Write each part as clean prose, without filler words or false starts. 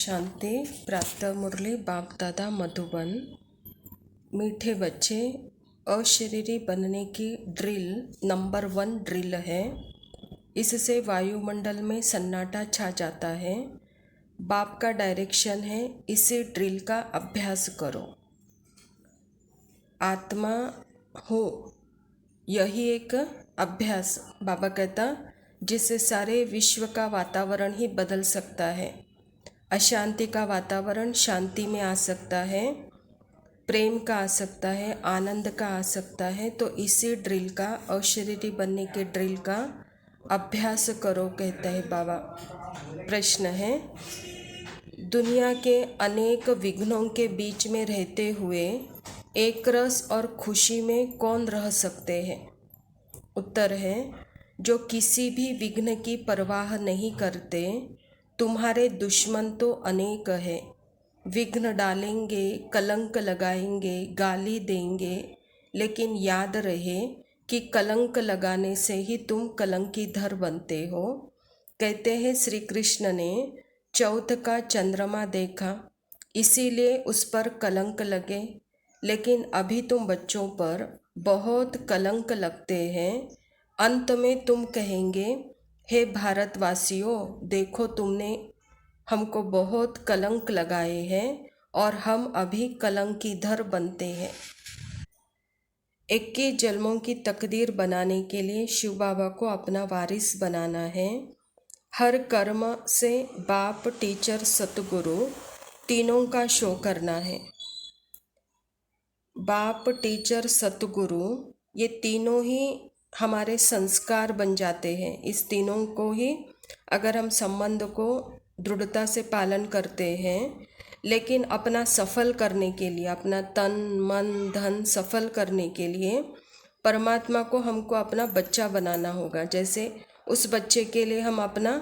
शांति प्रातः मुरली बाप दादा मधुबन। मीठे बच्चे, अशरीरी बनने की ड्रिल नंबर 1 ड्रिल है। इससे वायुमंडल में सन्नाटा छा जाता है। बाप का डायरेक्शन है, इसी ड्रिल का अभ्यास करो। आत्मा हो, यही एक अभ्यास बाबा कहता, जिससे सारे विश्व का वातावरण ही बदल सकता है। अशांति का वातावरण शांति में आ सकता है, प्रेम का आ सकता है, आनंद का आ सकता है। तो इसी ड्रिल का, अशरीरी बनने के ड्रिल का अभ्यास करो, कहते हैं बाबा। प्रश्न है, दुनिया के अनेक विघ्नों के बीच में रहते हुए एक रस और खुशी में कौन रह सकते हैं? उत्तर है, जो किसी भी विघ्न की परवाह नहीं करते। तुम्हारे दुश्मन तो अनेक है, विघ्न डालेंगे, कलंक लगाएंगे, गाली देंगे, लेकिन याद रहे कि कलंक लगाने से ही तुम कलंकीधर बनते हो। कहते हैं श्री कृष्ण ने चौथ का चंद्रमा देखा, इसीलिए उस पर कलंक लगे, लेकिन अभी तुम बच्चों पर बहुत कलंक लगते हैं। अंत में तुम कहेंगे, हे भारतवासियों, देखो तुमने हमको बहुत कलंक लगाए हैं और हम अभी कलंकीधर बनते हैं। 21 जन्मों की तकदीर बनाने के लिए शिव बाबा को अपना वारिस बनाना है। हर कर्म से बाप, टीचर, सतगुरु तीनों का शो करना है। बाप, टीचर, सतगुरु ये तीनों ही हमारे संस्कार बन जाते हैं। इस तीनों को ही अगर हम संबंध को दृढ़ता से पालन करते हैं, लेकिन अपना सफल करने के लिए, अपना तन मन धन सफल करने के लिए परमात्मा को हमको अपना बच्चा बनाना होगा। जैसे उस बच्चे के लिए हम अपना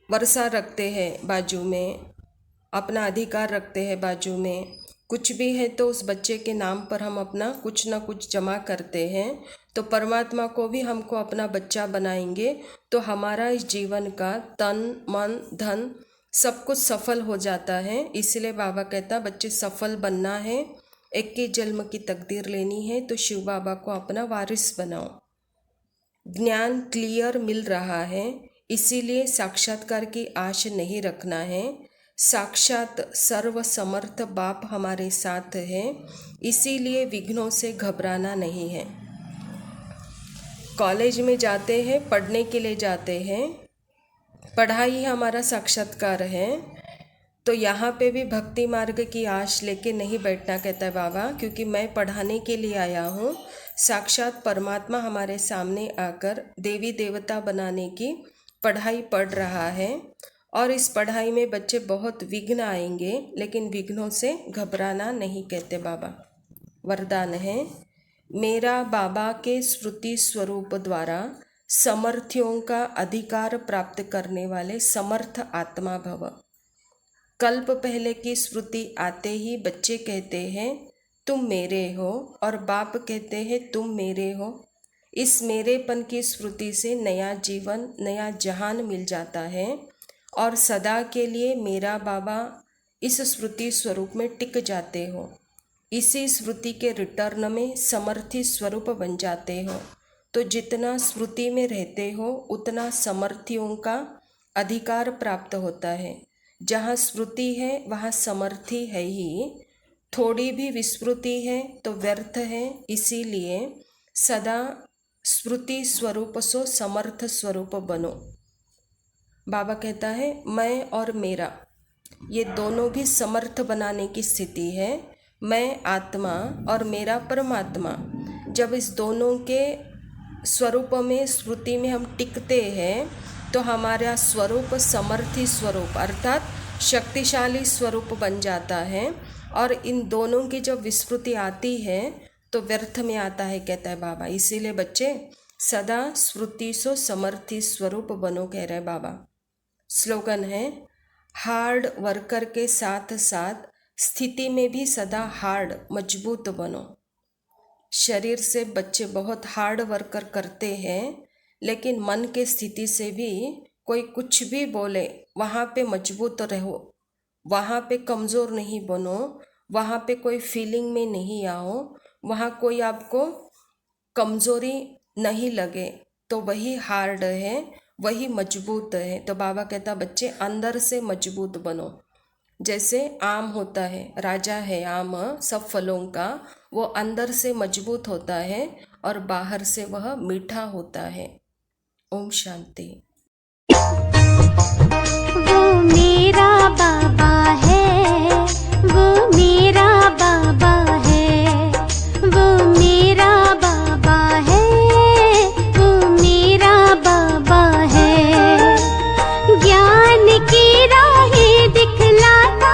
वर्षा रखते हैं बाजू में, अपना अधिकार रखते हैं बाजू में, कुछ भी है तो उस बच्चे के नाम पर हम अपना कुछ ना कुछ जमा करते हैं। तो परमात्मा को भी हमको अपना बच्चा बनाएंगे तो हमारा इस जीवन का तन मन धन सब कुछ सफल हो जाता है। इसलिए बाबा कहता, बच्चे सफल बनना है, 21 जन्म की तकदीर लेनी है, तो शिव बाबा को अपना वारिस बनाओ। ज्ञान क्लियर मिल रहा है, इसीलिए साक्षात्कार की आश नहीं रखना है। साक्षात सर्व समर्थ बाप हमारे साथ है, इसीलिए विघ्नों से घबराना नहीं है। कॉलेज में जाते हैं, पढ़ने के लिए जाते हैं, पढ़ाई हमारा साक्षात्कार है, तो यहाँ पे भी भक्ति मार्ग की आश लेके नहीं बैठना, कहता है बाबा, क्योंकि मैं पढ़ाने के लिए आया हूँ। साक्षात परमात्मा हमारे सामने आकर देवी देवता बनाने की पढ़ाई पढ़ रहा है, और इस पढ़ाई में बच्चे बहुत विघ्न आएंगे, लेकिन विघ्नों से घबराना नहीं, कहते बाबा। वरदान है, मेरा बाबा के स्मृति स्वरूप द्वारा समर्थियों का अधिकार प्राप्त करने वाले समर्थ आत्मा भव। कल्प पहले की स्मृति आते ही बच्चे कहते हैं तुम मेरे हो, और बाप कहते हैं तुम मेरे हो। इस मेरेपन की स्मृति से नया जीवन, नया जहान मिल जाता है, और सदा के लिए मेरा बाबा इस स्मृति स्वरूप में टिक जाते हो। इसी स्मृति के रिटर्न में समर्थी स्वरूप बन जाते हो। तो जितना स्मृति में रहते हो उतना समर्थियों का अधिकार प्राप्त होता है। जहाँ स्मृति है वहाँ समर्थी है ही, थोड़ी भी विस्मृति है तो व्यर्थ है। इसीलिए सदा स्मृति स्वरूप सो समर्थ स्वरूप बनो। बाबा कहता है मैं और मेरा, ये दोनों भी समर्थ बनाने की स्थिति है। मैं आत्मा और मेरा परमात्मा, जब इस दोनों के स्वरूप में, स्मृति में हम टिकते हैं, तो हमारा स्वरूप समर्थी स्वरूप अर्थात शक्तिशाली स्वरूप बन जाता है। और इन दोनों की जब विस्मृति आती है तो व्यर्थ में आता है, कहता है बाबा। इसीलिए बच्चे सदा स्मृति सो समर्थी स्वरूप बनो, कह रहे बाबा। स्लोगन है, हार्ड वर्कर के साथ साथ स्थिति में भी सदा हार्ड मजबूत बनो। शरीर से बच्चे बहुत हार्ड वर्कर करते हैं, लेकिन मन के स्थिति से भी कोई कुछ भी बोले वहाँ पे मजबूत रहो, वहाँ पे कमज़ोर नहीं बनो, वहाँ पे कोई फीलिंग में नहीं आओ, वहाँ कोई आपको कमज़ोरी नहीं लगे, तो वही हार्ड है, वही मजबूत है। तो बाबा कहता बच्चे अंदर से मजबूत बनो। जैसे आम होता है, राजा है आम सब फलों का, वो अंदर से मजबूत होता है और बाहर से वह मीठा होता है। ओम शांति। वो मेरा बाबा है, वो मेरा बाबा है, वो मेरा बाबा है, वो मेरा बाबा है। ज्ञान की राहें दिखलाता,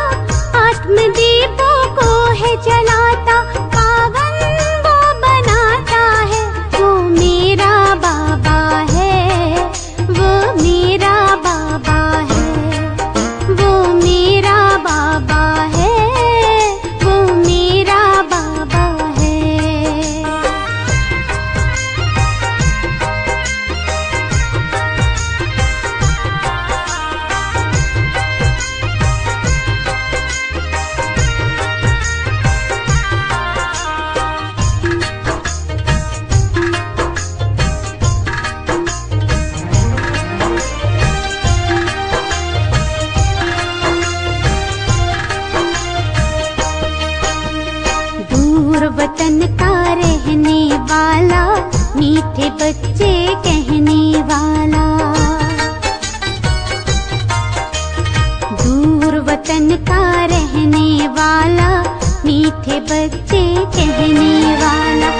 आत्मदीपों को है जलाता, पावन वो बनाता है। वो मेरा बाबा है, वो मेरा बाबा है, वो मेरा बाबा है, वो मेरा बाबा है। दूर वतन का रहने वाला, मीठे बच्चे कहने वाला। दूर वतन का रहने वाला, मीठे बच्चे कहने वाला।